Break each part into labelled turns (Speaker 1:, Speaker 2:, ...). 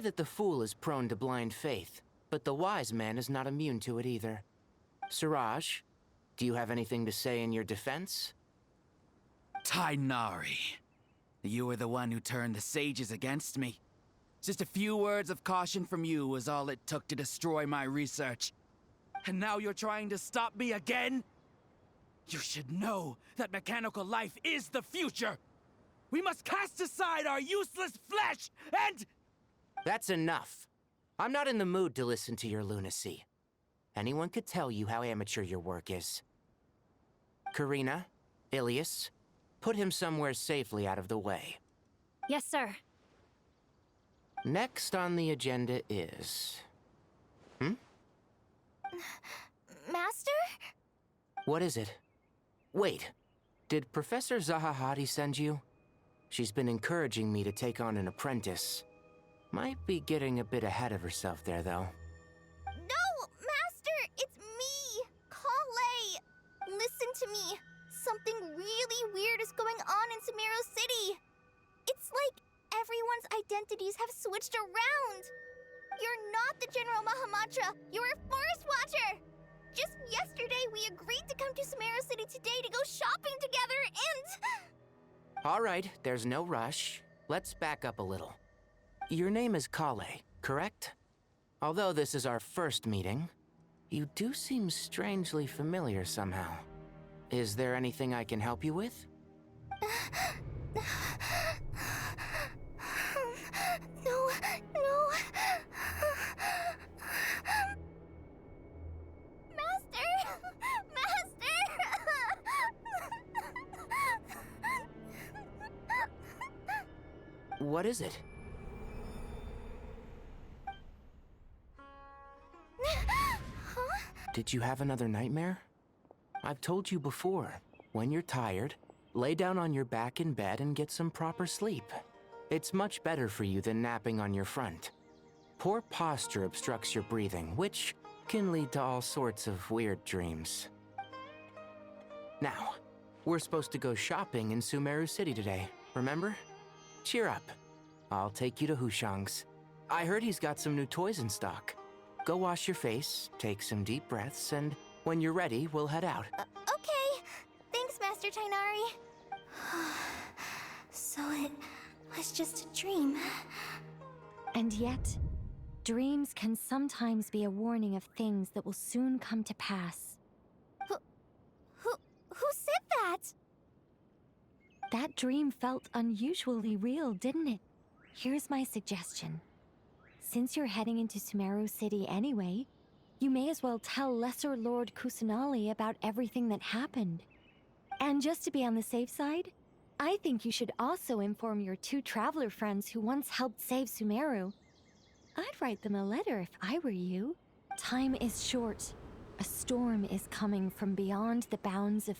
Speaker 1: that the fool is prone to blind faith, but the wise man is not immune to it either. Siraj, do you have anything to say in your defense?
Speaker 2: Tainari, you were the one who turned the sages against me. Just a few words of caution from you was all it took to destroy my research. And now you're trying to stop me again? You should know that mechanical life is the future! We must cast aside our useless flesh and...
Speaker 1: That's enough. I'm not in the mood to listen to your lunacy. Anyone could tell you how amateur your work is. Karina, Ilias, put him somewhere safely out of the way.
Speaker 3: Yes, sir.
Speaker 1: Next on the agenda is...
Speaker 3: Master?
Speaker 1: What is it? Wait, did Professor Zahahati send you? She's been encouraging me to take on an apprentice. Might be getting a bit ahead of herself there, though.
Speaker 3: No, Master! It's me! Kale! Listen to me. Something really weird is going on in Sumeru City. It's like everyone's identities have switched around. You're not the General Mahamatra. You're a Forest Watcher. Just yesterday, we agreed to come to Sumeru City today to go shopping together and...
Speaker 1: All right, there's no rush. Let's back up a little. Your name is Kale, correct? Although this is our first meeting, you do seem strangely familiar somehow. Is there anything I can help you with?
Speaker 3: No.
Speaker 1: What is it?
Speaker 3: Huh?
Speaker 1: Did you have another nightmare? I've told you before, when you're tired, lay down on your back in bed and get some proper sleep. It's much better for you than napping on your front. Poor posture obstructs your breathing, which can lead to all sorts of weird dreams. Now, we're supposed to go shopping in Sumeru City today, remember? Cheer up. I'll take you to Hushang's. I heard he's got some new toys in stock. Go wash your face, take some deep breaths, and when you're ready, we'll head out.
Speaker 3: Okay. Thanks, Master Tainari. So it was just a dream.
Speaker 4: And yet, dreams can sometimes be a warning of things that will soon come to pass.
Speaker 3: Who said that?
Speaker 4: That dream felt unusually real, didn't it? Here's my suggestion. Since you're heading into Sumeru City anyway, you may as well tell Lesser Lord Kusanali about everything that happened. And just to be on the safe side, I think you should also inform your 2 traveler friends who once helped save Sumeru. I'd write them a letter if I were you. Time is short. A storm is coming from beyond the bounds of...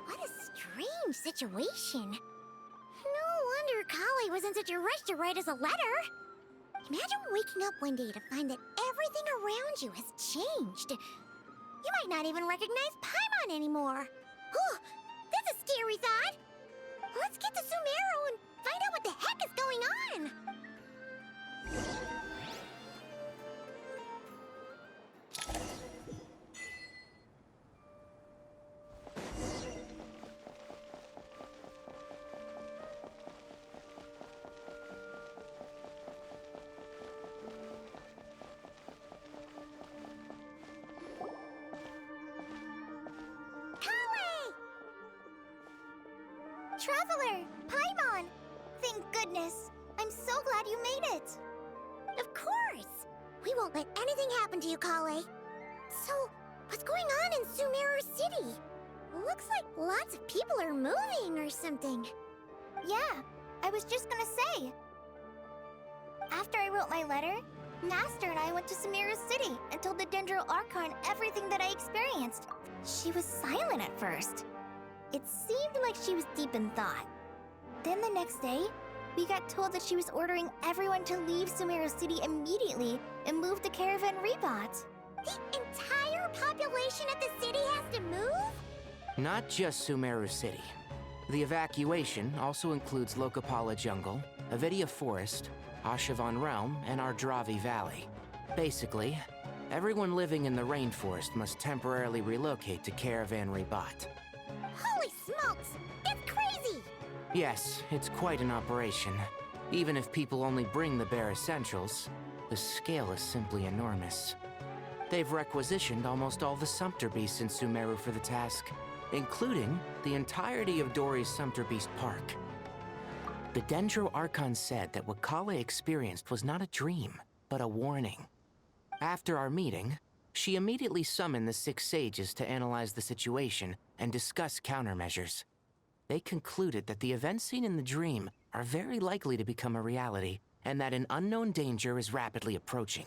Speaker 3: What a strange situation. No wonder Kali was in such a rush to write us a letter. Imagine waking up one day to find that everything around you has changed. You might not even recognize Paimon anymore. Oh, that's a scary thought. Let's get to Sumeru and find out what the heck is going on. Traveler! Paimon! Thank goodness! I'm so glad you made it! Of course! We won't let anything happen to you, Kale. So, what's going on in Sumeru City? Looks like lots of people are moving or something. Yeah, I was just gonna say. After I wrote my letter, Master and I went to Sumeru City and told the Dendro Archon everything that I experienced. She was silent at first. It seemed like she was deep in thought. Then the next day, we got told that she was ordering everyone to leave Sumeru City immediately and move to Caravan Rebot. The entire population of the city has to move?
Speaker 1: Not just Sumeru City. The evacuation also includes Lokapala Jungle, Avidia Forest, Ashavan Realm, and Ardravi Valley. Basically, everyone living in the rainforest must temporarily relocate to Caravan Rebot.
Speaker 3: Holy smokes! That's crazy!
Speaker 1: Yes, it's quite an operation. Even if people only bring the bare essentials, the scale is simply enormous. They've requisitioned almost all the Sumpter Beasts in Sumeru for the task, including the entirety of Dori's Sumpter Beast Park. The Dendro Archon said that what Kale experienced was not a dream, but a warning. After our meeting, she immediately summoned the 6 sages to analyze the situation and discuss countermeasures. They concluded that the events seen in the dream are very likely to become a reality, and that an unknown danger is rapidly approaching.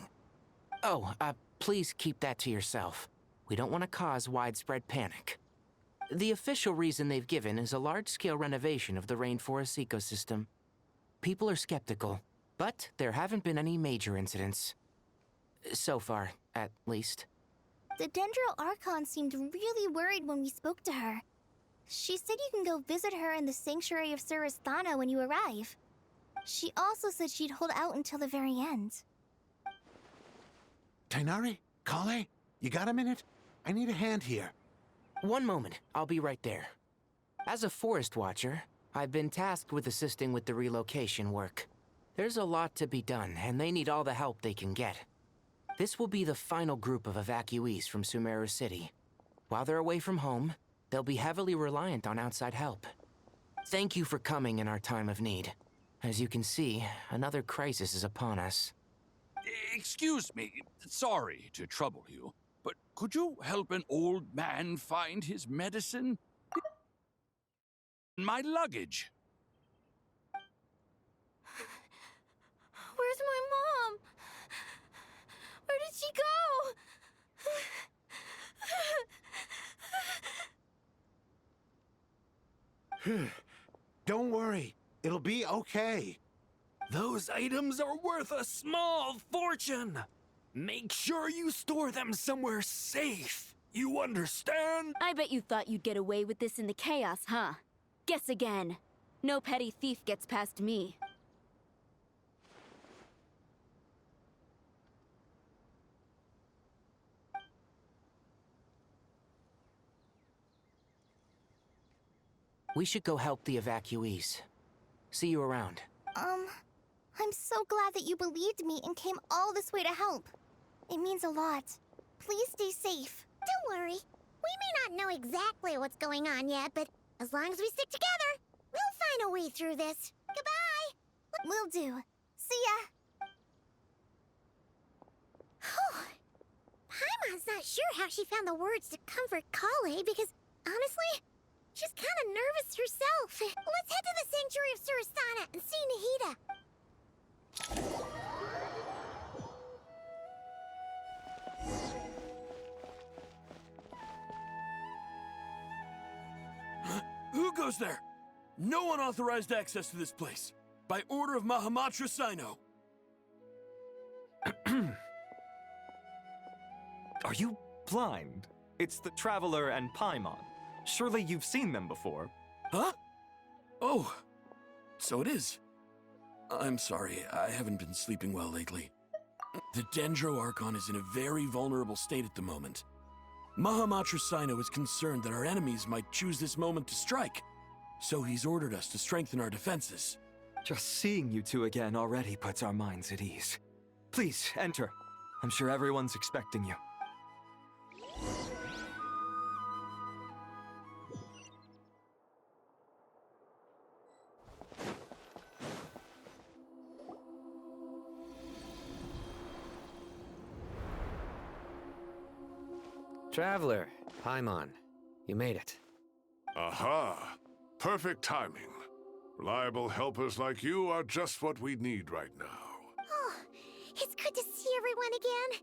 Speaker 1: Oh, please keep that to yourself. We don't want to cause widespread panic. The official reason they've given is a large-scale renovation of the rainforest ecosystem. People are skeptical, but there haven't been any major incidents. So far, at least.
Speaker 3: The Dendro Archon seemed really worried when we spoke to her. She said you can go visit her in the Sanctuary of Surasthana when you arrive. She also said she'd hold out until the very end.
Speaker 5: Tainari? Kale? You got a minute? I need a hand here.
Speaker 1: One moment, I'll be right there. As a forest watcher, I've been tasked with assisting with the relocation work. There's a lot to be done, and they need all the help they can get. This will be the final group of evacuees from Sumeru City. While they're away from home, they'll be heavily reliant on outside help. Thank you for coming in our time of need. As you can see, another crisis is upon us.
Speaker 6: Excuse me, sorry to trouble you, but could you help an old man find his medicine? My luggage.
Speaker 3: Where's my mom? Where did she go?
Speaker 5: Don't worry. It'll be okay.
Speaker 7: Those items are worth a small fortune. Make sure you store them somewhere safe. You understand?
Speaker 8: I bet you thought you'd get away with this in the chaos, huh? Guess again. No petty thief gets past me.
Speaker 1: We should go help the evacuees. See you around.
Speaker 3: I'm so glad that you believed me and came all this way to help. It means a lot. Please stay safe. Don't worry. We may not know exactly what's going on yet, but as long as we stick together, we'll find a way through this. Goodbye! Will do. See ya! Paimon's not sure how she found the words to comfort Kale because, honestly, she's kind of nervous herself. Let's head to the Sanctuary of Surasthana and see Nahida.
Speaker 7: Who goes there? No unauthorized access to this place. By order of Mahamatra Sino.
Speaker 9: Are you blind? It's the Traveler and Paimon. Surely you've seen them before.
Speaker 7: Huh? Oh, so it is. I'm sorry, I haven't been sleeping well lately. The Dendro Archon is in a very vulnerable state at the moment. Mahamatra Sino is concerned that our enemies might choose this moment to strike, so he's ordered us to strengthen our defenses.
Speaker 9: Just seeing you two again already puts our minds at ease. Please, enter. I'm sure everyone's expecting you.
Speaker 10: Traveler, Paimon, you made it.
Speaker 11: Aha! Perfect timing. Reliable helpers like you are just what we need right now.
Speaker 3: Oh, it's good to see everyone again.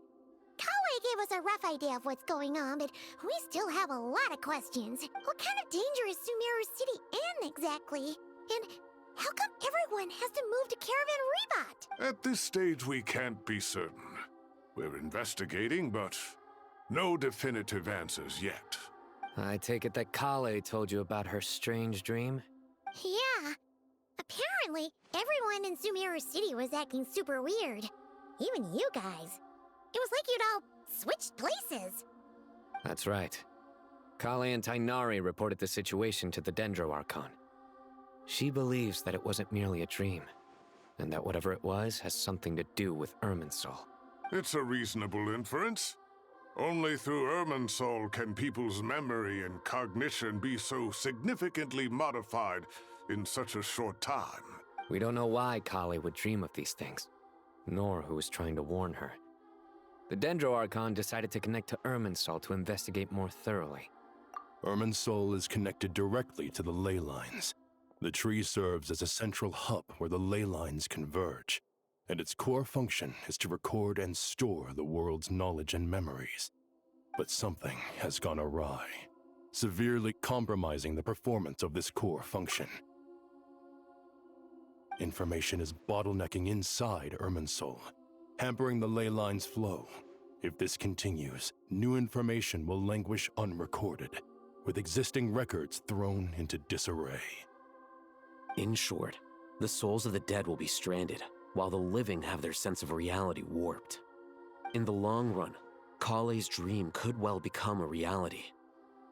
Speaker 3: Kale gave us a rough idea of what's going on, but we still have a lot of questions. What kind of danger is Sumeru City in exactly? And How come everyone has to move to Caravan Rebot?
Speaker 11: At this stage, we can't be certain. We're investigating, but no definitive answers yet.
Speaker 10: I take it that Kale told you about her strange dream?
Speaker 3: Yeah. Apparently, everyone in Sumeru City was acting super weird. Even you guys. It was like you'd all switched places.
Speaker 10: That's right. Kale and Tainari reported the situation to the Dendro Archon. She believes that it wasn't merely a dream, and that whatever it was has something to do with Irminsul.
Speaker 11: It's a reasonable inference. Only through Irminsul can people's memory and cognition be so significantly modified in such a short time.
Speaker 10: We don't know why Kale would dream of these things, nor who was trying to warn her. The Dendro Archon decided to connect to Irminsul to investigate more thoroughly.
Speaker 12: Irminsul is connected directly to the ley lines. The tree serves as a central hub where the ley lines converge, and its core function is to record and store the world's knowledge and memories. But something has gone awry, severely compromising the performance of this core function. Information is bottlenecking inside Irminsul, hampering the ley line's flow. If this continues, new information will languish unrecorded, with existing records thrown into disarray.
Speaker 13: In short, the souls of the dead will be stranded, while the living have their sense of reality warped. In the long run, Kale's dream could well become a reality.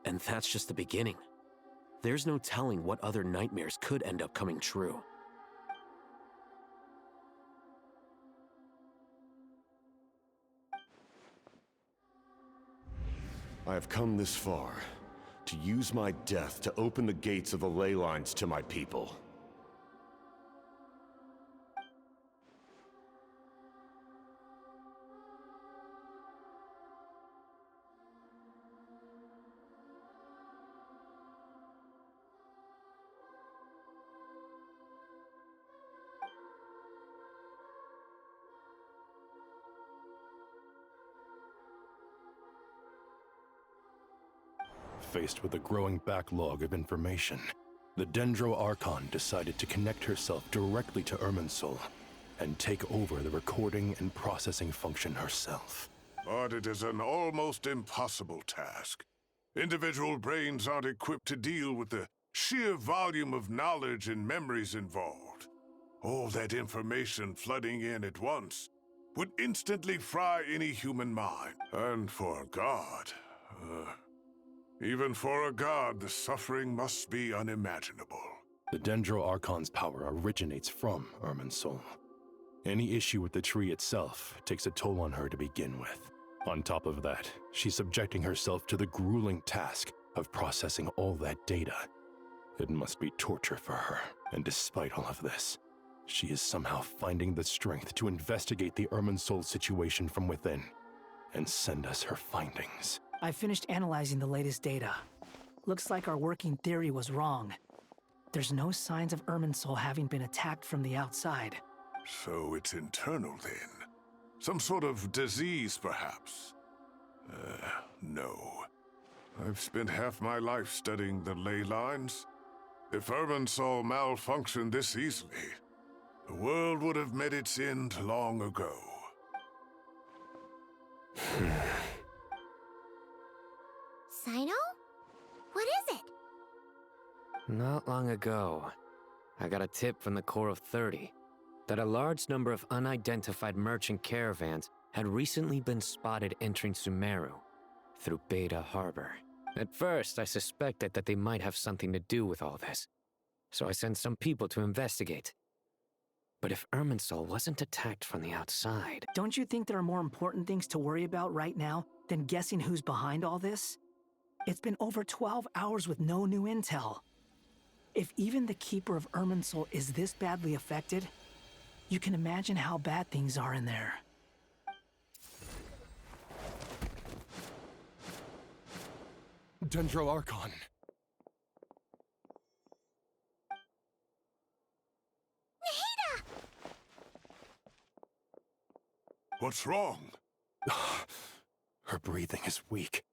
Speaker 13: And that's just the beginning. There's no telling what other nightmares could end up coming true.
Speaker 14: I have come this far, to use my death to open the gates of the ley lines to my people.
Speaker 12: Faced with a growing backlog of information, the Dendro Archon decided to connect herself directly to Irminsul and take over the recording and processing function herself.
Speaker 11: But it is an almost impossible task. Individual brains aren't equipped to deal with the sheer volume of knowledge and memories involved. All that information flooding in at once would instantly fry any human mind. And for a god, even for a god, the suffering must be unimaginable.
Speaker 12: The Dendro Archon's power originates from Irminsul. Any issue with the tree itself takes a toll on her to begin with. On top of that, she's subjecting herself to the grueling task of processing all that data. It must be torture for her, and despite all of this, she is somehow finding the strength to investigate the Irminsul situation from within and send us her findings.
Speaker 15: I finished analyzing the latest data. Looks like our working theory was wrong. There's no signs of Irminsul having been attacked from the outside.
Speaker 11: So it's internal then? Some sort of disease, perhaps? No. I've spent half my life studying the ley lines. If Irminsul malfunctioned this easily, the world would have met its end long ago.
Speaker 3: Sino? What is it?
Speaker 10: Not long ago, I got a tip from the Core of 30 that a large number of unidentified merchant caravans had recently been spotted entering Sumeru through Beta Harbor. At first, I suspected that they might have something to do with all this, so I sent some people to investigate. But if Irminsul wasn't attacked from the outside...
Speaker 15: Don't you think there are more important things to worry about right now than guessing who's behind all this? It's been over 12 hours with no new intel. If even the Keeper of Irminsul is this badly affected, you can imagine how bad things are in there.
Speaker 12: Dendro Archon.
Speaker 3: Nahida!
Speaker 11: What's wrong?
Speaker 12: Her breathing is weak,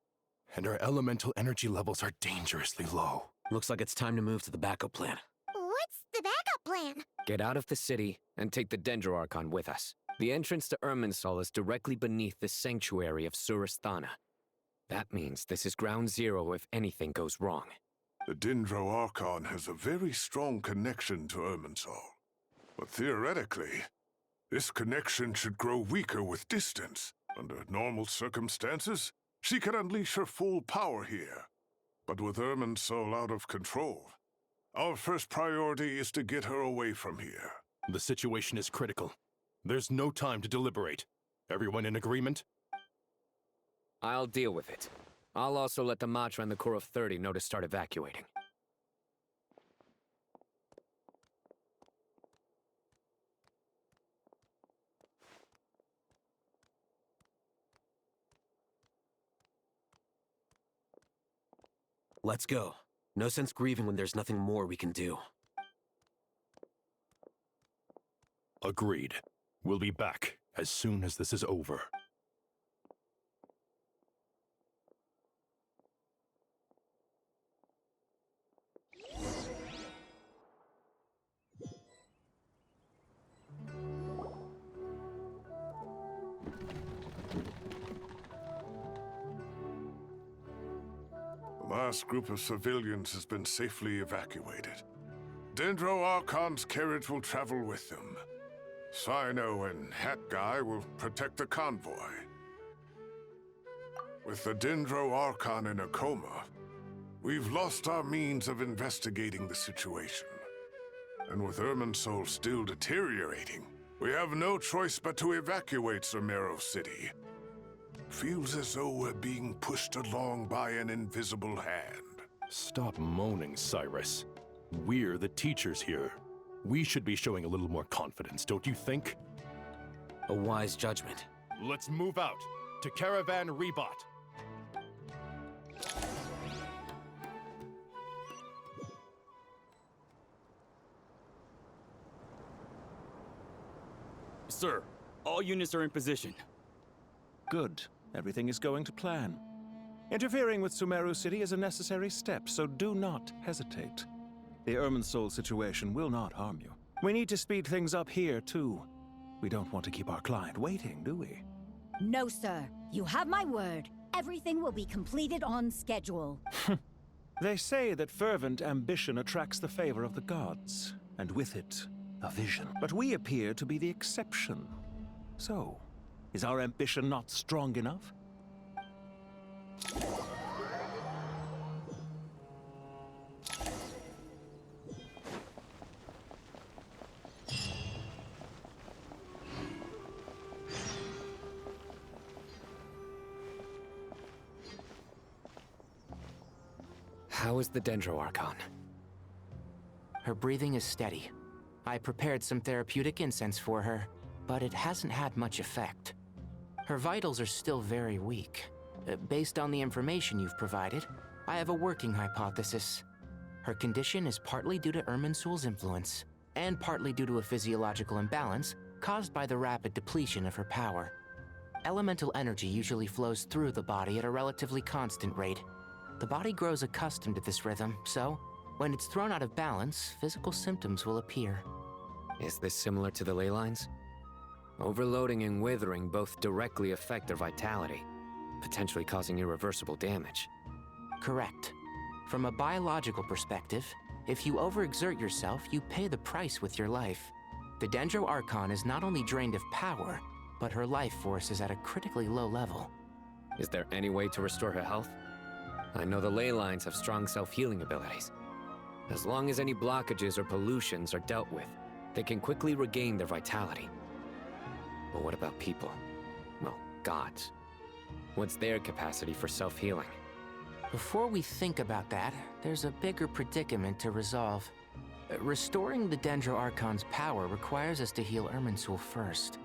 Speaker 12: and her elemental energy levels are dangerously low.
Speaker 13: Looks like it's time to move to the backup plan.
Speaker 3: What's the backup plan? plan.
Speaker 10: Get out of the city and take the Dendro Archon with us. The entrance to Irminsul is directly beneath the sanctuary of Surasthana. That means this is ground zero if anything goes wrong.
Speaker 11: The Dendro Archon has a very strong connection to Irminsul. But theoretically, this connection should grow weaker with distance. Under normal circumstances, she could unleash her full power here. But with Irminsul out of control, our first priority is to get her away from here.
Speaker 12: The situation is critical. There's no time to deliberate. Everyone in agreement?
Speaker 10: I'll deal with it. I'll also let the Matra and the Core of 30 know to start evacuating.
Speaker 13: Let's go. No sense grieving when there's nothing more we can do.
Speaker 12: Agreed. We'll be back as soon as this is over.
Speaker 11: The last group of civilians has been safely evacuated. Dendro Archon's carriage will travel with them. Sino and Hat Guy will protect the convoy. With the Dendro Archon in a coma, we've lost our means of investigating the situation. And with Irminsul still deteriorating, we have no choice but to evacuate Sumeru City. Feels as though we're being pushed along by an invisible hand.
Speaker 12: Stop moaning, Cyrus. We're the teachers here. We should be showing a little more confidence, don't you think?
Speaker 13: A wise judgment.
Speaker 12: Let's move out to Caravan Rebot.
Speaker 16: Sir, all units are in position.
Speaker 17: Good. Everything is going to plan. Interfering with Sumeru City is a necessary step, so do not hesitate. The Irminsul situation will not harm you. We need to speed things up here, too. We don't want to keep our client waiting, do we?
Speaker 18: No, sir. You have my word. Everything will be completed on schedule.
Speaker 17: They say that fervent ambition attracts the favor of the gods, and with it, a vision. But we appear to be the exception. So, is our ambition not strong enough?
Speaker 10: How is the Dendro Archon?
Speaker 1: Her breathing is steady. I prepared some therapeutic incense for her, but it hasn't had much effect. Her vitals are still very weak. Based on the information you've provided, I have a working hypothesis. Her condition is partly due to Irminsul's influence, and partly due to a physiological imbalance caused by the rapid depletion of her power. Elemental energy usually flows through the body at a relatively constant rate. The body grows accustomed to this rhythm, so when it's thrown out of balance, physical symptoms will appear.
Speaker 10: Is this similar to the ley lines? Overloading and withering both directly affect their vitality, potentially causing irreversible damage.
Speaker 1: Correct. From a biological perspective, if you overexert yourself, you pay the price with your life. The Dendro Archon is not only drained of power, but her life force is at a critically low level.
Speaker 10: Is there any way to restore her health? I know the ley lines have strong self-healing abilities. As long as any blockages or pollutions are dealt with, they can quickly regain their vitality. But what about people? Well, gods. What's their capacity for self-healing?
Speaker 1: Before we think about that, there's a bigger predicament to resolve. Restoring the Dendro Archon's power requires us to heal Irminsul first.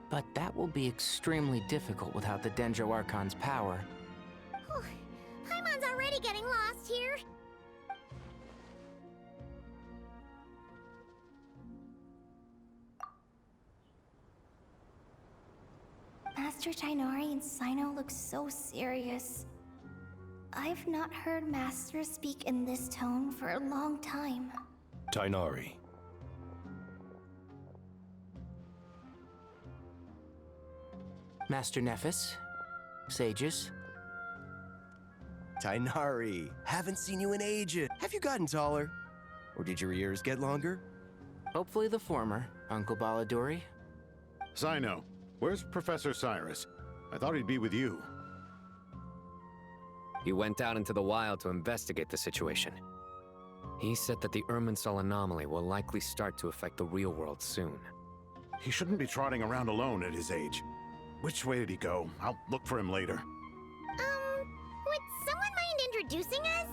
Speaker 1: But that will be extremely difficult without the Dendro Archon's power.
Speaker 3: Paimon's already getting lost here.
Speaker 19: Master Tainari and Sino look so serious. I've not heard Master speak in this tone for a long time.
Speaker 12: Tainari,
Speaker 1: Master Nephis, sages.
Speaker 20: Tainari, haven't seen you in ages. Have you gotten taller? Or did your ears get longer?
Speaker 1: Hopefully the former, Uncle Baladuri.
Speaker 5: Sino, where's Professor Cyrus? I thought he'd be with you.
Speaker 10: He went out into the wild to investigate the situation. He said that the Irminsul anomaly will likely start to affect the real world soon.
Speaker 5: He shouldn't be trotting around alone at his age. Which way did he go? I'll look for him later.
Speaker 3: Would someone mind introducing us?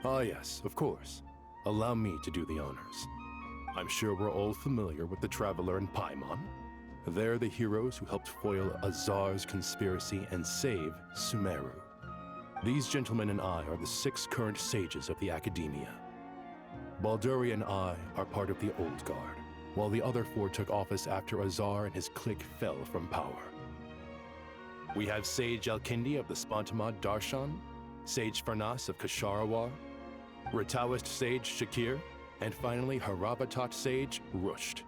Speaker 12: Ah, yes, of course. Allow me to do the honors. I'm sure we're all familiar with the Traveler and Paimon. They're the heroes who helped foil Azar's conspiracy and save Sumeru. These gentlemen and I are the 6 current sages of the Academia. Balduri and I are part of the Old Guard, while the other 4 took office after Azar and his clique fell from power. We have Sage Alkindi of the Spantamad Darshan, Sage Farnas of Kasharawar, Rataoist Sage Shakir, and finally Harabatot Sage Rusht.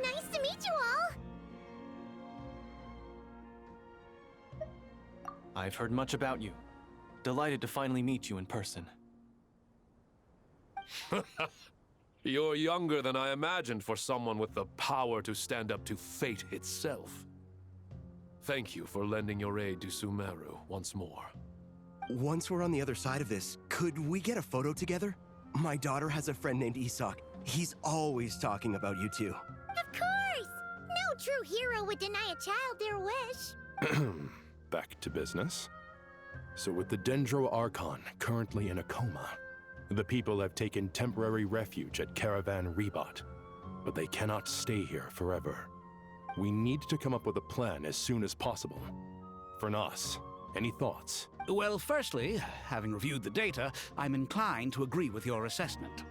Speaker 3: Nice to meet you all!
Speaker 9: I've heard much about you. Delighted to finally meet you in person.
Speaker 21: You're younger than I imagined for someone with the power to stand up to fate itself. Thank you for lending your aid to Sumeru once more.
Speaker 20: Once we're on the other side of this, could we get a photo together? My daughter has a friend named Isak. He's always talking about you two.
Speaker 3: Of course! No true hero would deny a child their wish.
Speaker 12: Back to business. So with the Dendro Archon currently in a coma, the people have taken temporary refuge at Caravan Rebot, but they cannot stay here forever. We need to come up with a plan as soon as possible. Fernas, any thoughts?
Speaker 22: Well, firstly, having reviewed the data, I'm inclined to agree with your assessment.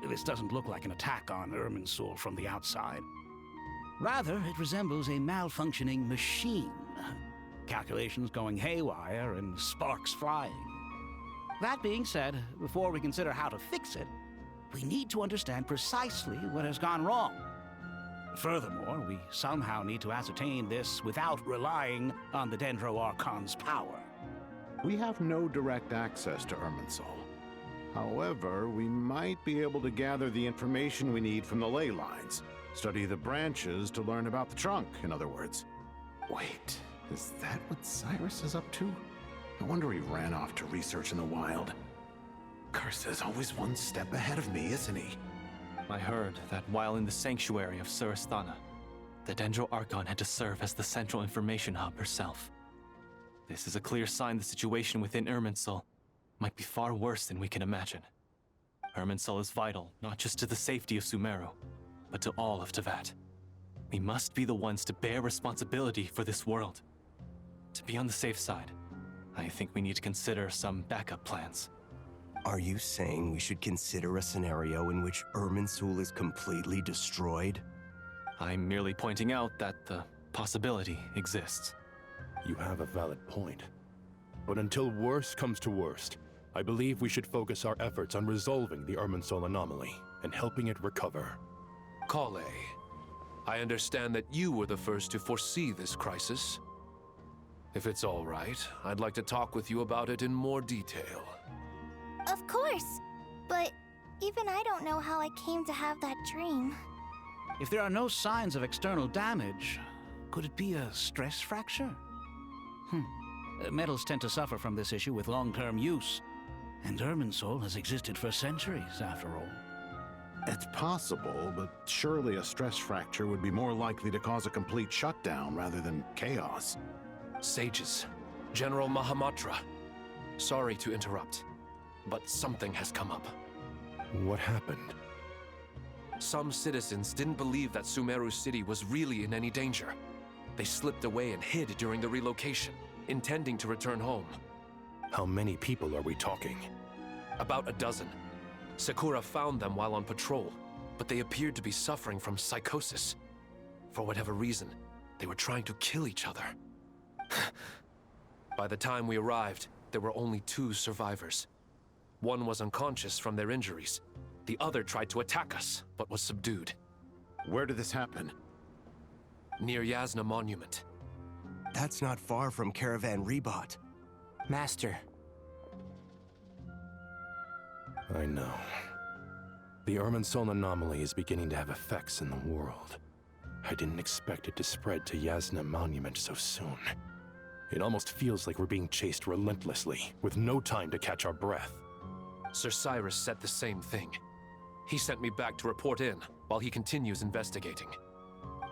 Speaker 22: This doesn't look like an attack on Irminsul from the outside. Rather, it resembles a malfunctioning machine. Calculations going haywire and sparks flying. That being said, before we consider how to fix it, we need to understand precisely what has gone wrong. Furthermore, we somehow need to ascertain this without relying on the Dendro Archon's power.
Speaker 5: We have no direct access to Irminsul. However, we might be able to gather the information we need from the ley lines. Study the branches to learn about the trunk, in other words. Wait, is that what Cyrus is up to? No wonder he ran off to research in the wild. Curse is always one step ahead of me, isn't he?
Speaker 9: I heard that while in the sanctuary of Surasthana, the Dendro Archon had to serve as the central information hub herself. This is a clear sign the situation within Irminsul might be far worse than we can imagine. Irminsul is vital, not just to the safety of Sumeru, but to all of Teyvat. We must be the ones to bear responsibility for this world. To be on the safe side, I think we need to consider some backup plans.
Speaker 20: Are you saying we should consider a scenario in which Irminsul is completely destroyed?
Speaker 9: I'm merely pointing out that the possibility exists.
Speaker 12: You have a valid point. But until worst comes to worst, I believe we should focus our efforts on resolving the Irminsul anomaly and helping it recover.
Speaker 21: Kale, I understand that you were the first to foresee this crisis. If it's all right, I'd like to talk with you about it in more detail.
Speaker 19: Of course, but even I don't know how I came to have that dream.
Speaker 22: If there are no signs of external damage, could it be a stress fracture? Metals tend to suffer from this issue with long-term use, and Irminsul has existed for centuries, after all.
Speaker 5: It's possible, but surely a stress fracture would be more likely to cause a complete shutdown rather than chaos.
Speaker 21: Sages, General Mahamatra, sorry to interrupt, but something has come up.
Speaker 12: What happened?
Speaker 21: Some citizens didn't believe that Sumeru City was really in any danger. They slipped away and hid during the relocation, intending to return home.
Speaker 12: How many people are we talking?
Speaker 21: About a dozen. Sakura found them while on patrol, but they appeared to be suffering from psychosis. For whatever reason, they were trying to kill each other. By the time we arrived, there were only 2 survivors. One was unconscious from their injuries. The other tried to attack us, but was subdued.
Speaker 5: Where did this happen?
Speaker 21: near Yasna Monument.
Speaker 20: That's not far from Caravan Rebot.
Speaker 1: Master.
Speaker 12: I know. The Irminsul anomaly is beginning to have effects in the world. I didn't expect it to spread to Yasna Monument so soon. It almost feels like we're being chased relentlessly, with no time to catch our breath.
Speaker 21: Sir Cyrus said the same thing. He sent me back to report in, while he continues investigating.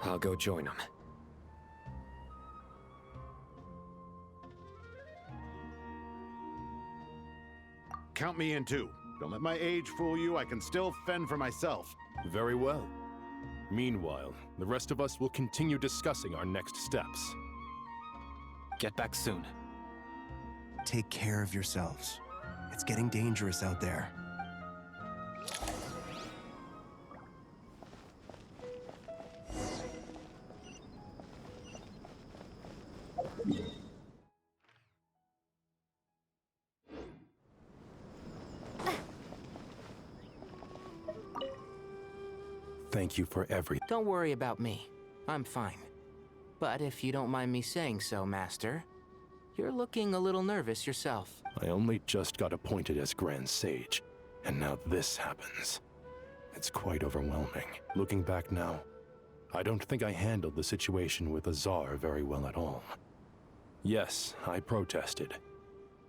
Speaker 10: I'll go join him.
Speaker 5: Count me in too. Don't let my age fool you, I can still fend for myself.
Speaker 12: Very well. Meanwhile, the rest of us will continue discussing our next steps.
Speaker 9: Get back soon.
Speaker 20: Take care of yourselves. It's getting dangerous out there.
Speaker 12: Thank you for everything.
Speaker 1: Don't worry about me. I'm fine. But if you don't mind me saying so, Master, you're looking a little nervous yourself.
Speaker 12: I only just got appointed as Grand Sage, and now this happens. It's quite overwhelming. Looking back now, I don't think I handled the situation with Azar very well at all. Yes, I protested,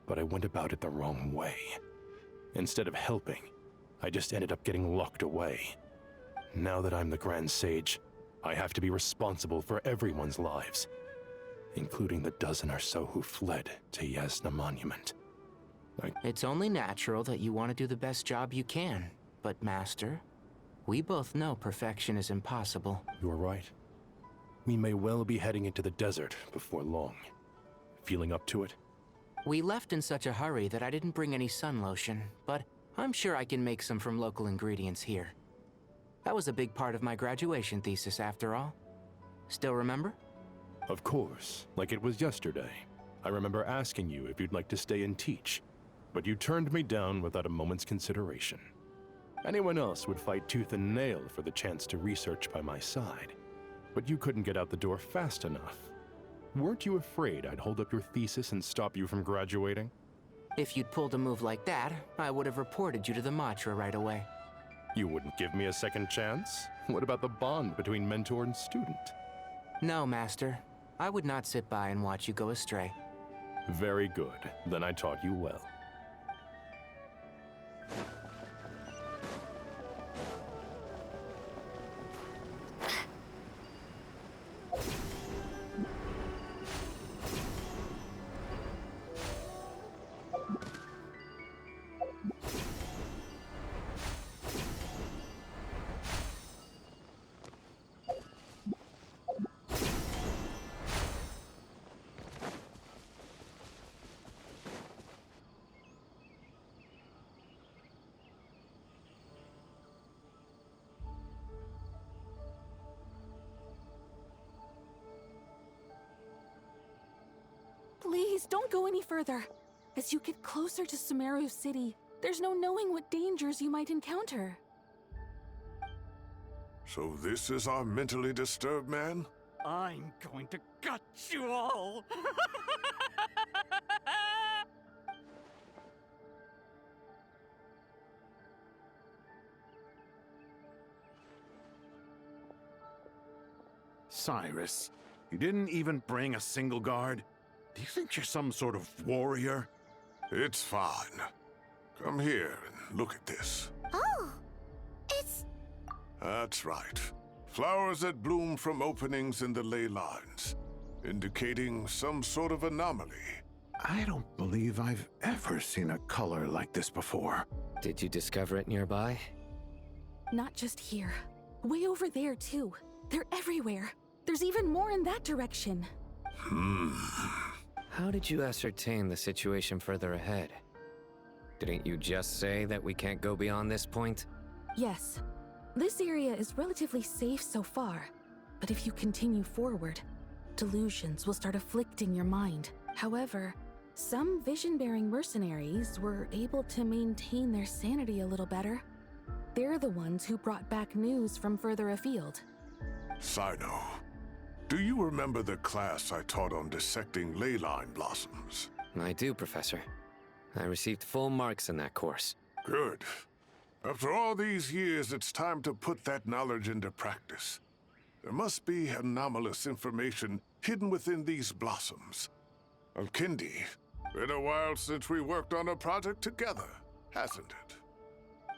Speaker 12: but I went about it the wrong way. Instead of helping, I just ended up getting locked away. Now that I'm the Grand Sage, I have to be responsible for everyone's lives, including the dozen or so who fled to Yasna Monument.
Speaker 1: It's only natural that you want to do the best job you can, but Master, we both know perfection is impossible.
Speaker 12: You're right. We may well be heading into the desert before long. Feeling up to it?
Speaker 1: We left in such a hurry that I didn't bring any sun lotion, but I'm sure I can make some from local ingredients here. That was a big part of my graduation thesis, after all. Still remember?
Speaker 12: Of course, like it was yesterday. I remember asking you if you'd like to stay and teach, but you turned me down without a moment's consideration. Anyone else would fight tooth and nail for the chance to research by my side, but you couldn't get out the door fast enough. Weren't you afraid I'd hold up your thesis and stop you from graduating?
Speaker 1: If you'd pulled a move like that, I would have reported you to the Matra right away.
Speaker 12: You wouldn't give me a second chance? What about the bond between mentor and student?
Speaker 1: No, Master. I would not sit by and watch you go astray.
Speaker 12: Very good. Then I taught you well.
Speaker 2: Please, don't go any further. As you get closer to Sumeru City, there's no knowing what dangers you might encounter.
Speaker 11: So this is our mentally disturbed man?
Speaker 22: I'm going to gut you all!
Speaker 5: Cyrus, you didn't even bring a single guard? Do you think you're some sort of warrior?
Speaker 11: It's fine. Come here and look at this.
Speaker 3: Oh, it's...
Speaker 11: That's right. Flowers that bloom from openings in the ley lines, indicating some sort of anomaly.
Speaker 5: I don't believe I've ever seen a color like this before.
Speaker 10: Did you discover it nearby?
Speaker 2: Not just here. Way over there, too. They're everywhere. There's even more in that direction.
Speaker 10: How did you ascertain the situation further ahead? Didn't you just say that we can't go beyond this point?
Speaker 2: Yes. This area is relatively safe so far, but if you continue forward, delusions will start afflicting your mind. However, some vision-bearing mercenaries were able to maintain their sanity a little better. They're the ones who brought back news from further afield.
Speaker 11: Sino, Do you remember the class I taught on dissecting ley line blossoms?
Speaker 10: I do, Professor. I received full marks in that course.
Speaker 11: Good. After all these years, it's time to put that knowledge into practice. There must be anomalous information hidden within these blossoms. Alkindi, been a while since we worked on a project together, hasn't it?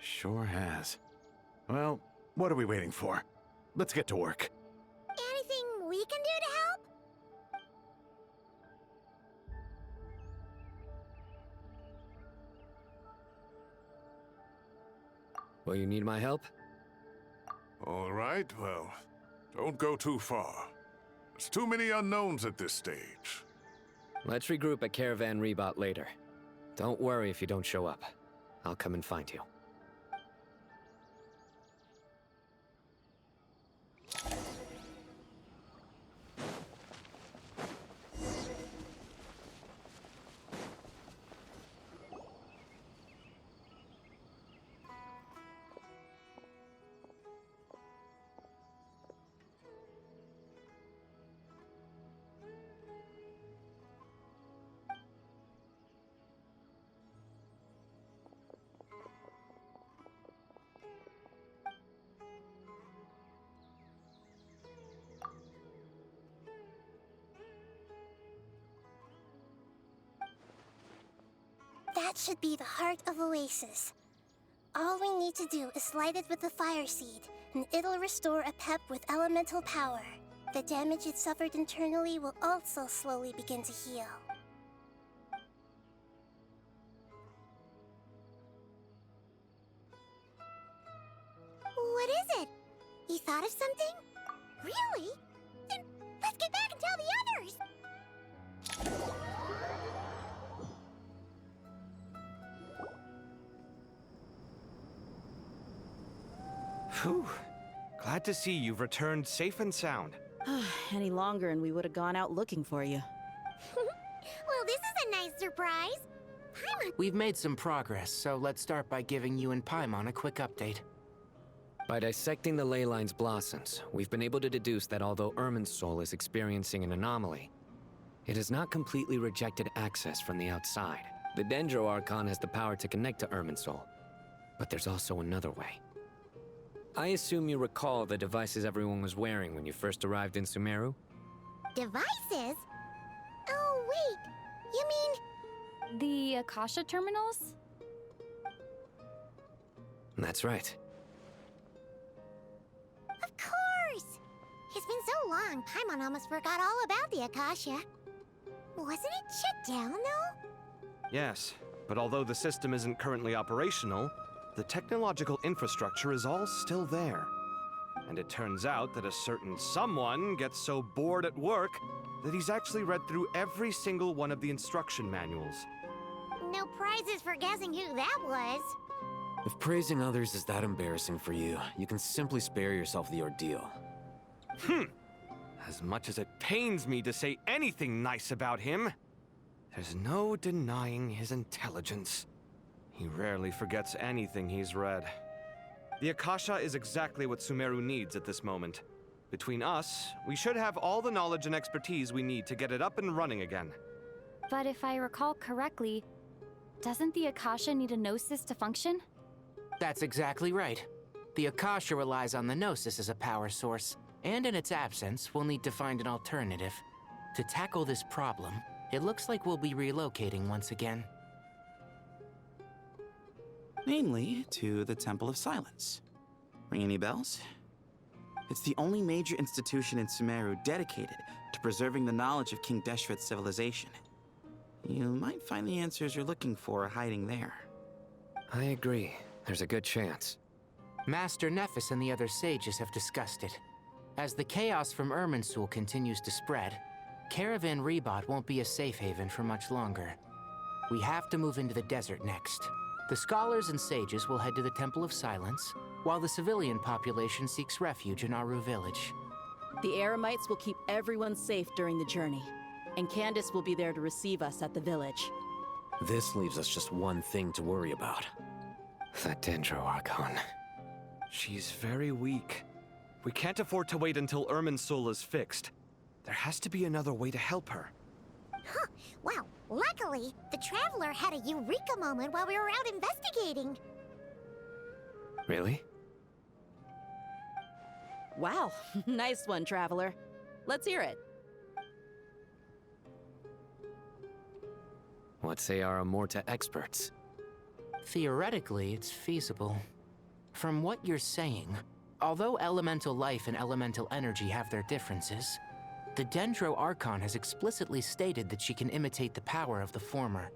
Speaker 4: Sure has. Well, what are we waiting for? Let's get to work.
Speaker 3: Anything we can do to help?
Speaker 10: Will you need my help?
Speaker 11: All right, well, don't go too far. There's too many unknowns at this stage.
Speaker 10: Let's regroup at Caravan Rebot later. Don't worry if you don't show up. I'll come and find you.
Speaker 3: That should be the heart of Oasis. All we need to do is light it with the fire seed, and it'll restore a pep with elemental power. The damage it suffered internally will also slowly begin to heal. What is it? You thought of something? Really? Then let's get back and tell the others!
Speaker 6: Phew. Glad to see you've returned safe and sound.
Speaker 23: Any longer and we would have gone out looking for you.
Speaker 3: Well, this is a nice surprise. Paimon...
Speaker 1: We've made some progress, so let's start by giving you and Paimon a quick update.
Speaker 10: By dissecting the ley line's blossoms, we've been able to deduce that although Irminsul is experiencing an anomaly, it has not completely rejected access from the outside. The Dendro Archon has the power to connect to Irminsul, but there's also another way. I assume you recall the devices everyone was wearing when you first arrived in Sumeru?
Speaker 3: Devices? Oh, wait. You mean...
Speaker 8: The Akasha terminals?
Speaker 10: That's right.
Speaker 3: Of course! It's been so long, Paimon almost forgot all about the Akasha. Wasn't it shut down, though?
Speaker 6: Yes, but although the system isn't currently operational, the technological infrastructure is all still there. And it turns out that a certain someone gets so bored at work that he's actually read through every single one of the instruction manuals.
Speaker 3: No prizes for guessing who that was.
Speaker 13: If praising others is that embarrassing for you, you can simply spare yourself the ordeal.
Speaker 6: As much as it pains me to say anything nice about him, there's no denying his intelligence. He rarely forgets anything he's read. The Akasha is exactly what Sumeru needs at this moment. Between us, we should have all the knowledge and expertise we need to get it up and running again.
Speaker 8: But if I recall correctly, doesn't the Akasha need a Gnosis to function?
Speaker 1: That's exactly right. The Akasha relies on the Gnosis as a power source, and in its absence, we'll need to find an alternative. To tackle this problem, it looks like we'll be relocating once again.
Speaker 24: Namely, to the Temple of Silence. Ring any bells? It's the only major institution in Sumeru dedicated to preserving the knowledge of King Deshret's civilization. You might find the answers you're looking for hiding there.
Speaker 10: I agree. There's a good chance.
Speaker 1: Master Nephis and the other sages have discussed it. As the chaos from Irminsul continues to spread, Caravan Rebot won't be a safe haven for much longer. We have to move into the desert next. The scholars and sages will head to the Temple of Silence, while the civilian population seeks refuge in Aru village.
Speaker 23: The Eremites will keep everyone safe during the journey, and Candace will be there to receive us at the village.
Speaker 13: This leaves us just one thing to worry about.
Speaker 10: The Dendro Archon.
Speaker 6: She's very weak. We can't afford to wait until Irminsul is fixed. There has to be another way to help her.
Speaker 3: Huh. Wow, luckily, the Traveler had a eureka moment while we were out investigating.
Speaker 13: Really?
Speaker 23: Wow, nice one, Traveler. Let's hear it.
Speaker 13: What say our Amorta experts?
Speaker 1: Theoretically, it's feasible. From what you're saying, although elemental life and elemental energy have their differences, the Dendro Archon has explicitly stated that she can imitate the power of the former.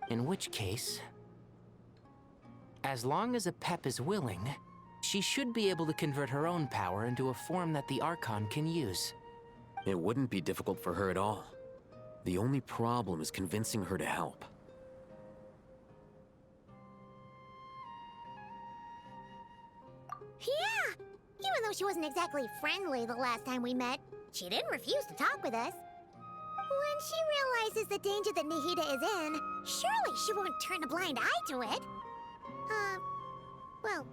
Speaker 1: In which case, as long as a Pep is willing, she should be able to convert her own power into a form that the Archon can use.
Speaker 13: It wouldn't be difficult for her at all. The only problem is convincing her to help.
Speaker 3: Yeah! Even though she wasn't exactly friendly the last time we met, she didn't refuse to talk with us. When she realizes the danger that Nahida is in, surely she won't turn a blind eye to it. Well,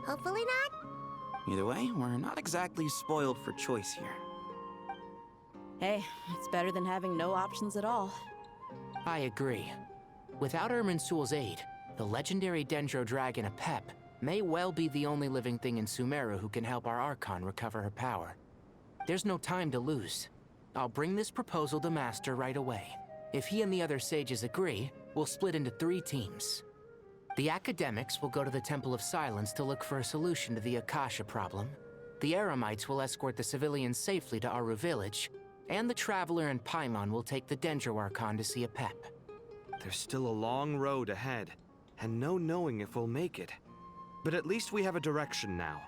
Speaker 3: hopefully not.
Speaker 24: Either way, we're not exactly spoiled for choice here.
Speaker 23: Hey, it's better than having no options at all.
Speaker 1: I agree. Without Irminsul's aid, the legendary Dendro Dragon Apep may well be the only living thing in Sumeru who can help our Archon recover her power. There's no time to lose. I'll bring this proposal to Master right away. If he and the other sages agree, we'll split into 3 teams. The academics will go to the Temple of Silence to look for a solution to the Akasha problem. The Eremites will escort the civilians safely to Aru Village, and the Traveler and Paimon will take the Dendro Archon to see Apep.
Speaker 6: There's still a long road ahead, and no knowing if we'll make it. But at least we have a direction now.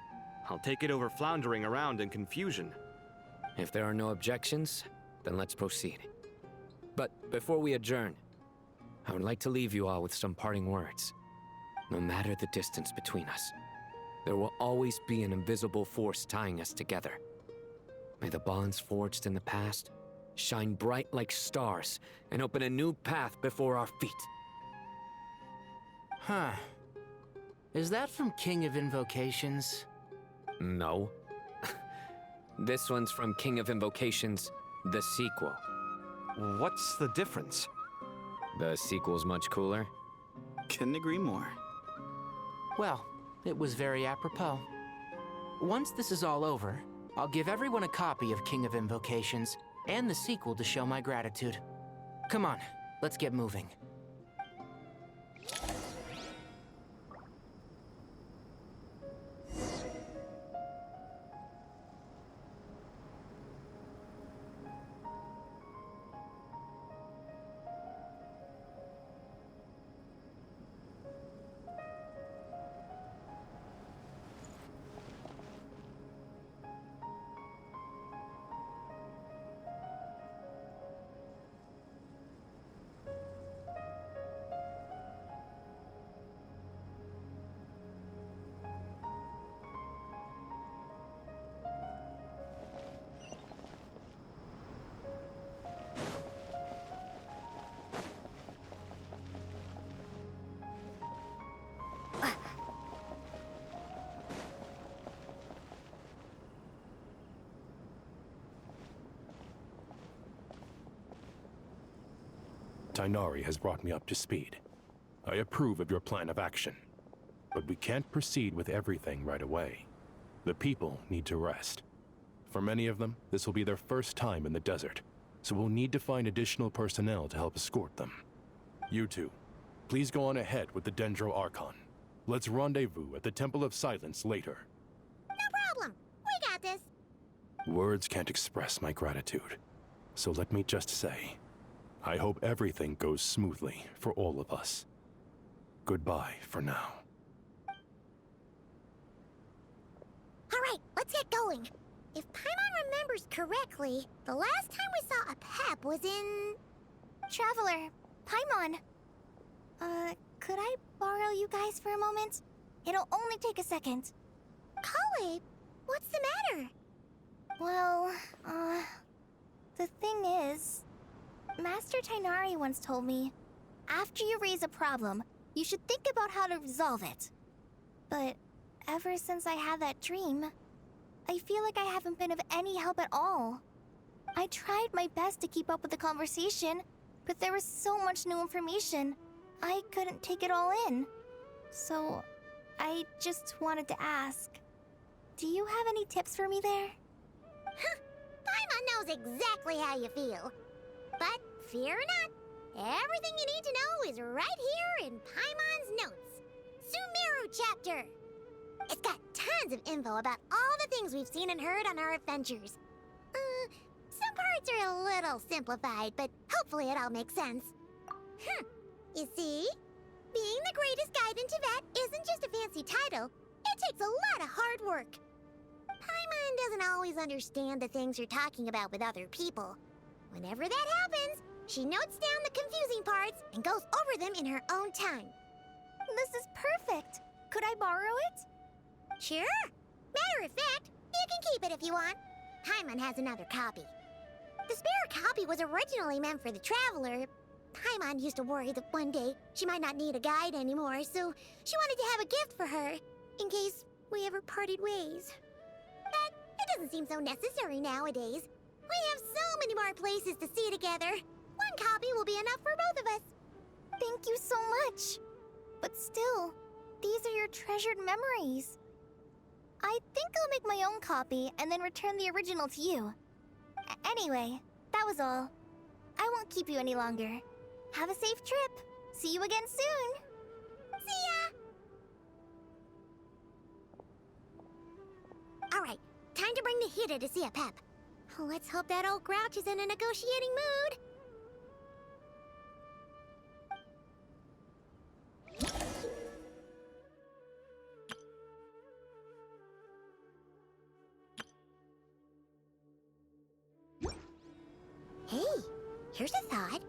Speaker 6: I'll take it over floundering around in confusion.
Speaker 13: If there are no objections, then let's proceed. But before we adjourn, I would like to leave you all with some parting words. No matter the distance between us, there will always be an invisible force tying us together. May the bonds forged in the past shine bright like stars and open a new path before our feet.
Speaker 1: Huh. Is that from King of Invocations?
Speaker 13: No. This one's from King of Invocations, the sequel.
Speaker 6: What's the difference?
Speaker 13: The sequel's much cooler.
Speaker 24: Couldn't agree more.
Speaker 1: Well, it was very apropos. Once this is all over, I'll give everyone a copy of King of Invocations and the sequel to show my gratitude. Come on, let's get moving.
Speaker 12: Tighnari has brought me up to speed. I approve of your plan of action. But we can't proceed with everything right away. The people need to rest. For many of them, this will be their first time in the desert, so we'll need to find additional personnel to help escort them. You two, please go on ahead with the Dendro Archon. Let's rendezvous at the Temple of Silence later.
Speaker 3: No problem. We got this.
Speaker 12: Words can't express my gratitude. So let me just say, I hope everything goes smoothly for all of us. Goodbye for now.
Speaker 3: All right, let's get going. If Paimon remembers correctly, the last time we saw a Pep was in...
Speaker 19: Traveler, Paimon. Could I borrow you guys for a moment? It'll only take a second.
Speaker 3: Kale, what's the matter?
Speaker 19: Well, the thing is... Master Tighnari once told me, after you raise a problem, you should think about how to resolve it. But ever since I had that dream, I feel like I haven't been of any help at all. I tried my best to keep up with the conversation, but there was so much new information. I couldn't take it all in. So, I just wanted to ask, do you have any tips for me there?
Speaker 3: Paimon knows exactly how you feel. But fear not, everything you need to know is right here in Paimon's notes. Sumeru chapter. It's got tons of info about all the things we've seen and heard on our adventures. Some parts are a little simplified, but hopefully it all makes sense. You see? Being the greatest guide in Tibet isn't just a fancy title. It takes a lot of hard work. Paimon doesn't always understand the things you're talking about with other people. Whenever that happens, she notes down the confusing parts and goes over them in her own time.
Speaker 19: This is perfect. Could I borrow it?
Speaker 3: Sure. Matter of fact, you can keep it if you want. Paimon has another copy. The spare copy was originally meant for the traveler. Paimon used to worry that one day she might not need a guide anymore, so she wanted to have a gift for her, in case we ever parted ways. But it doesn't seem so necessary nowadays. We have so many more places to see together. One copy will be enough for both of us.
Speaker 19: Thank you so much. But still, these are your treasured memories. I think I'll make my own copy and then return the original to you. Anyway, that was all. I won't keep you any longer. Have a safe trip. See you again soon.
Speaker 3: See ya! Alright, time to bring the Hida to see a pep. Let's hope that old grouch is in a negotiating mood. Hey, here's a thought.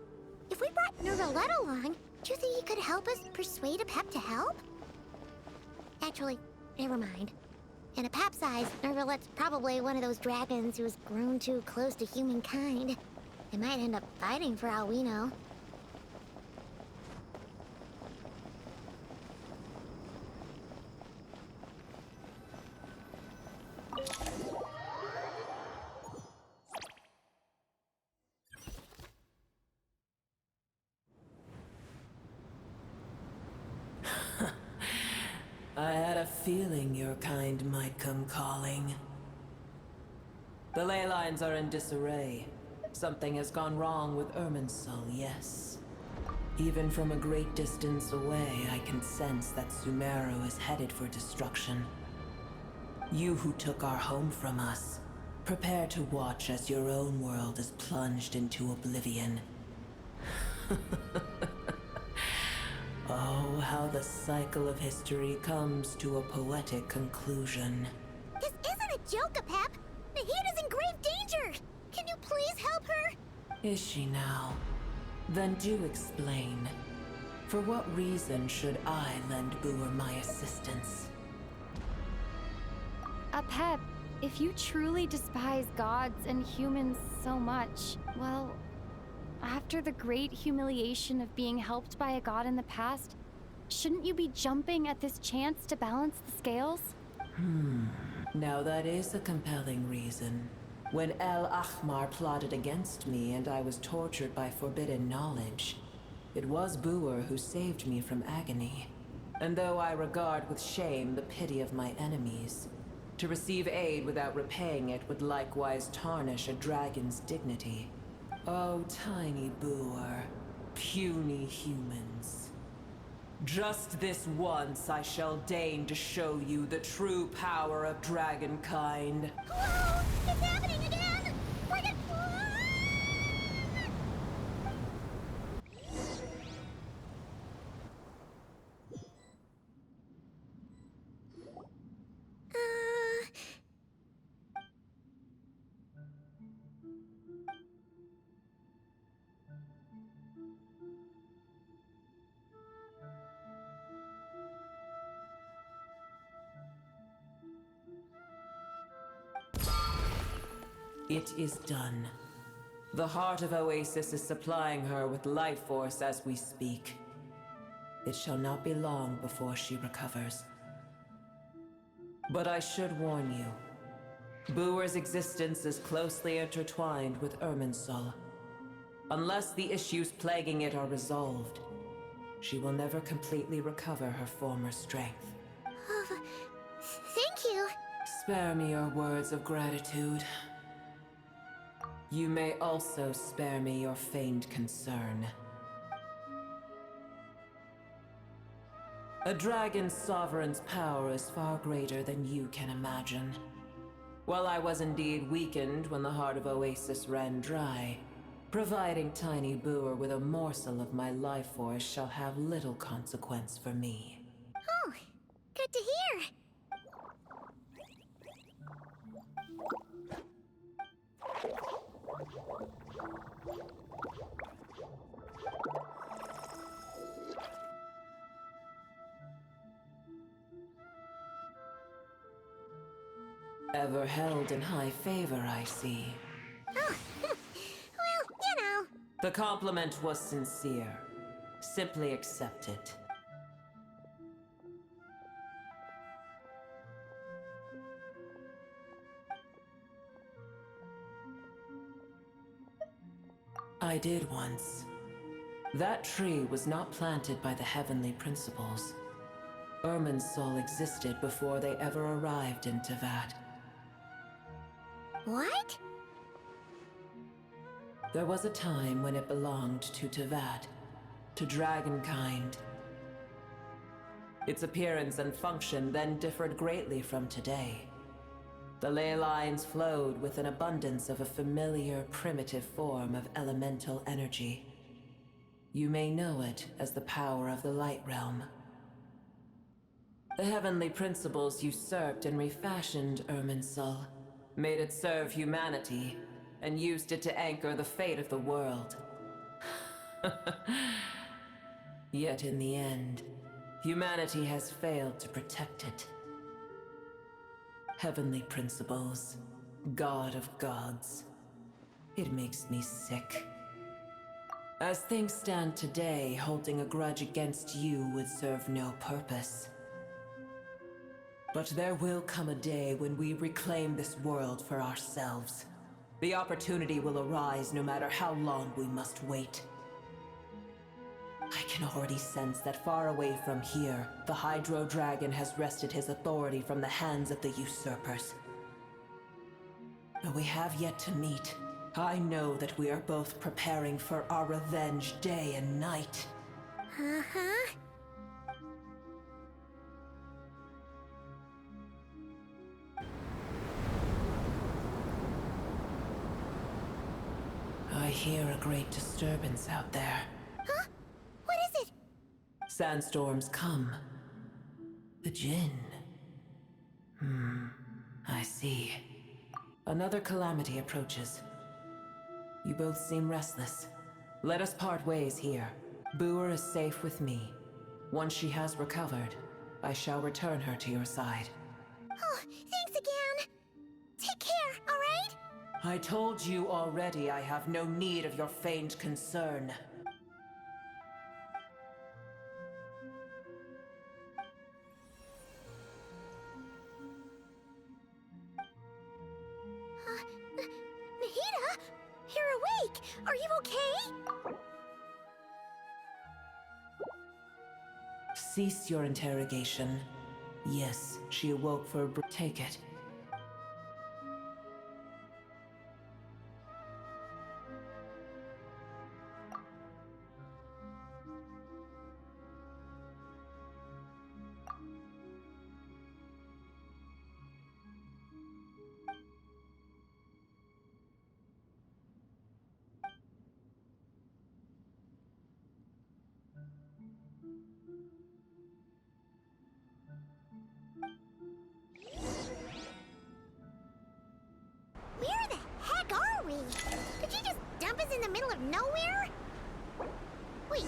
Speaker 3: If we brought Nervalet along, do you think he could help us persuade a pep to help? Actually, never mind. In a pep size, Nervalet's probably one of those dragons who's grown too close to humankind. They might end up fighting for all we know.
Speaker 7: I had a feeling your kind might come calling. The ley lines are in disarray. Something has gone wrong with Irminsul, yes. Even from a great distance away, I can sense that Sumeru is headed for destruction. You who took our home from us, prepare to watch as your own world is plunged into oblivion. Oh, how the cycle of history comes to a poetic conclusion.
Speaker 3: This isn't a joke, Pep. Nahida's in grave danger. Can you please help her?
Speaker 7: Is she now? Then do explain. For what reason should I lend Boer my assistance?
Speaker 14: Pep, if you truly despise gods and humans so much, well, after the great humiliation of being helped by a god in the past, shouldn't you be jumping at this chance to balance the scales?
Speaker 7: Now that is a compelling reason. When El Ahmar plotted against me and I was tortured by forbidden knowledge, it was Boer who saved me from agony. And though I regard with shame the pity of my enemies, to receive aid without repaying it would likewise tarnish a dragon's dignity. Oh, tiny Boer, puny humans. Just this once I shall deign to show you the true power of dragonkind.
Speaker 3: Whoa! It's happening again! We're gonna...
Speaker 7: It is done. The heart of Oasis is supplying her with life force as we speak. It shall not be long before she recovers. But I should warn you, Booer's existence is closely intertwined with Irminsul. Unless the issues plaguing it are resolved, she will never completely recover her former strength.
Speaker 3: Oh, thank you.
Speaker 7: Spare me your words of gratitude. You may also spare me your feigned concern. A dragon's sovereign's power is far greater than you can imagine. While I was indeed weakened when the heart of Oasis ran dry, providing Tiny Booer with a morsel of my life force shall have little consequence for me.
Speaker 3: Oh, good to hear.
Speaker 7: Ever held in high favor, I see.
Speaker 3: Oh, well, you know.
Speaker 7: The compliment was sincere. Simply accept it. I did once. That tree was not planted by the heavenly principles. Irminsul existed before they ever arrived in Teyvat.
Speaker 3: What?
Speaker 7: There was a time when it belonged to Teyvat, to dragonkind. Its appearance and function then differed greatly from today. The ley lines flowed with an abundance of a familiar, primitive form of elemental energy. You may know it as the power of the Light Realm. The heavenly principles usurped and refashioned Irminsul, made it serve humanity, and used it to anchor the fate of the world. Yet in the end, humanity has failed to protect it. Heavenly principles, God of gods. It makes me sick. As things stand today, holding a grudge against you would serve no purpose. But there will come a day when we reclaim this world for ourselves. The opportunity will arise no matter how long we must wait. I can already sense that far away from here, the Hydro Dragon has wrested his authority from the hands of the usurpers. Though we have yet to meet, I know that we are both preparing for our revenge day and night.
Speaker 3: Uh-huh.
Speaker 7: I hear a great disturbance out there.
Speaker 3: Huh? What is it?
Speaker 7: Sandstorms come. The Jinn. I see. Another calamity approaches. You both seem restless. Let us part ways here. Booer is safe with me. Once she has recovered, I shall return her to your side.
Speaker 3: Oh, thanks again. Take care, all right?
Speaker 7: I told you already I have no need of your feigned concern.
Speaker 3: Nahida? You're awake! Are you okay?
Speaker 7: Cease your interrogation. Yes, she awoke for a take it.
Speaker 3: Where the heck are we? Did you just dump us in the middle of nowhere? Wait.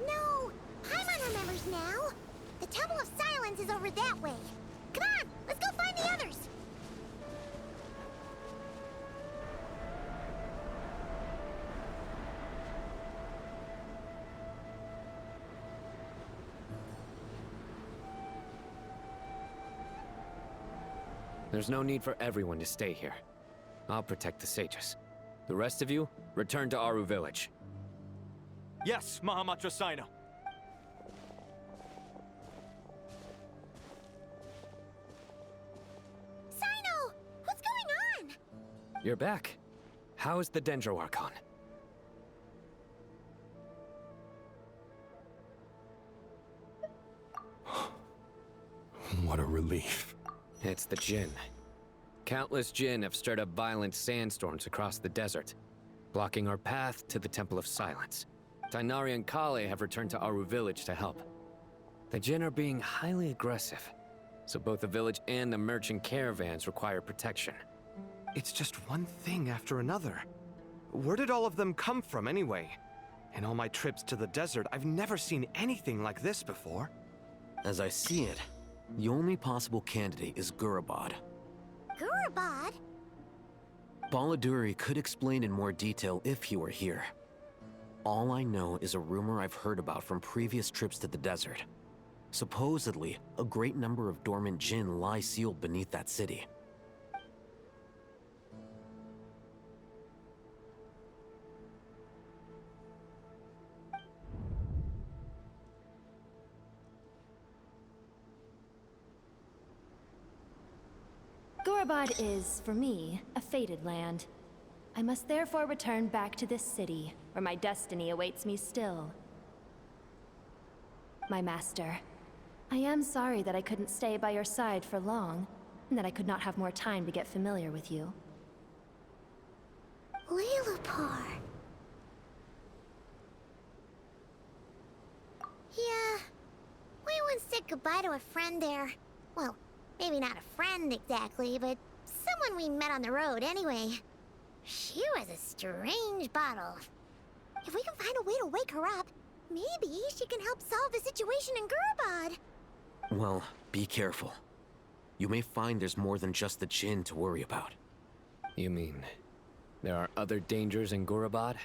Speaker 3: No. Paimon remembers now. The Temple of Silence is over that way. Come on, let's go find the others.
Speaker 13: There's no need for everyone to stay here. I'll protect the sages. The rest of you, return to Aru village.
Speaker 9: Yes, Mahamatra Sino.
Speaker 3: Sino! What's going on?
Speaker 13: You're back. How is the Dendro Archon?
Speaker 12: What a relief.
Speaker 13: It's the Jinn. Countless Jinn have stirred up violent sandstorms across the desert, blocking our path to the Temple of Silence. Tainari and Kale have returned to Aru village to help. The Jinn are being highly aggressive, so both the village and the merchant caravans require protection.
Speaker 6: It's just one thing after another. Where did all of them come from anyway? In all my trips to the desert, I've never seen anything like this before.
Speaker 13: As I see it, the only possible candidate is Gurabad.
Speaker 3: Gurabad?
Speaker 13: Baladuri could explain in more detail if he were here. All I know is a rumor I've heard about from previous trips to the desert. Supposedly, a great number of dormant Jinn lie sealed beneath that city.
Speaker 15: Gurabad is, for me, a fated land. I must therefore return back to this city, where my destiny awaits me still. My master, I am sorry that I couldn't stay by your side for long, and that I could not have more time to get familiar with you.
Speaker 3: Lilipar. Yeah, we once said goodbye to a friend there. Well, maybe not a friend exactly, but someone we met on the road anyway. She was a strange bottle. If we can find a way to wake her up, maybe she can help solve the situation in Gurabad.
Speaker 13: Well, be careful. You may find there's more than just the Jinn to worry about. You mean, there are other dangers in Gurabad?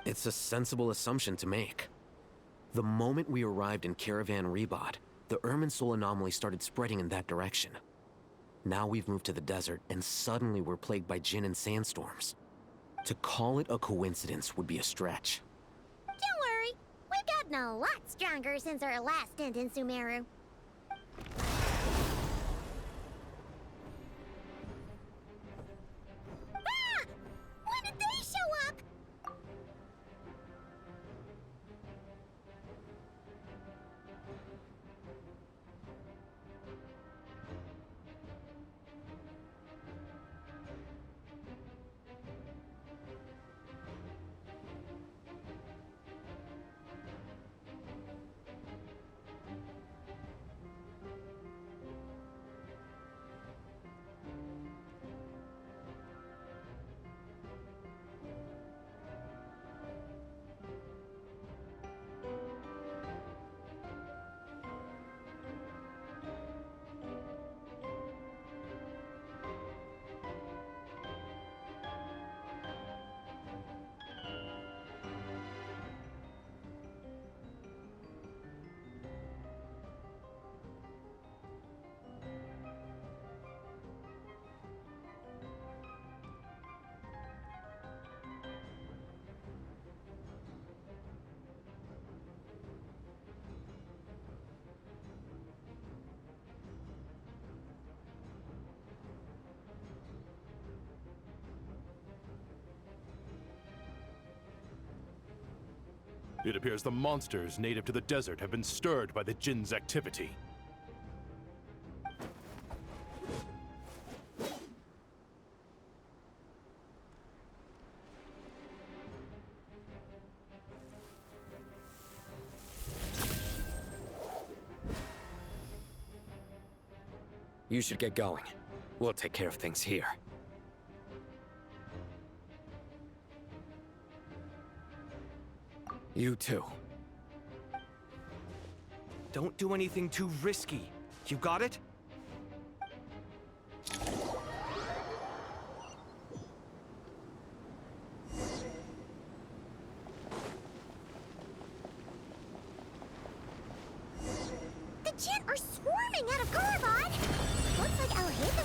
Speaker 13: It's a sensible assumption to make. The moment we arrived in Caravan Rebad, the Irminsul anomaly started spreading in that direction. Now we've moved to the desert, and suddenly we're plagued by Jinn and sandstorms. To call it a coincidence would be a stretch.
Speaker 3: Don't worry, we've gotten a lot stronger since our last stint in Sumeru. Ah! When did they show up?
Speaker 12: It appears the monsters native to the desert have been stirred by the Jinn's activity.
Speaker 13: You should get going. We'll take care of things here. You too.
Speaker 6: Don't do anything too risky. You got it?
Speaker 3: The Jinn are swarming out of Gurabad! Looks like Alhaitham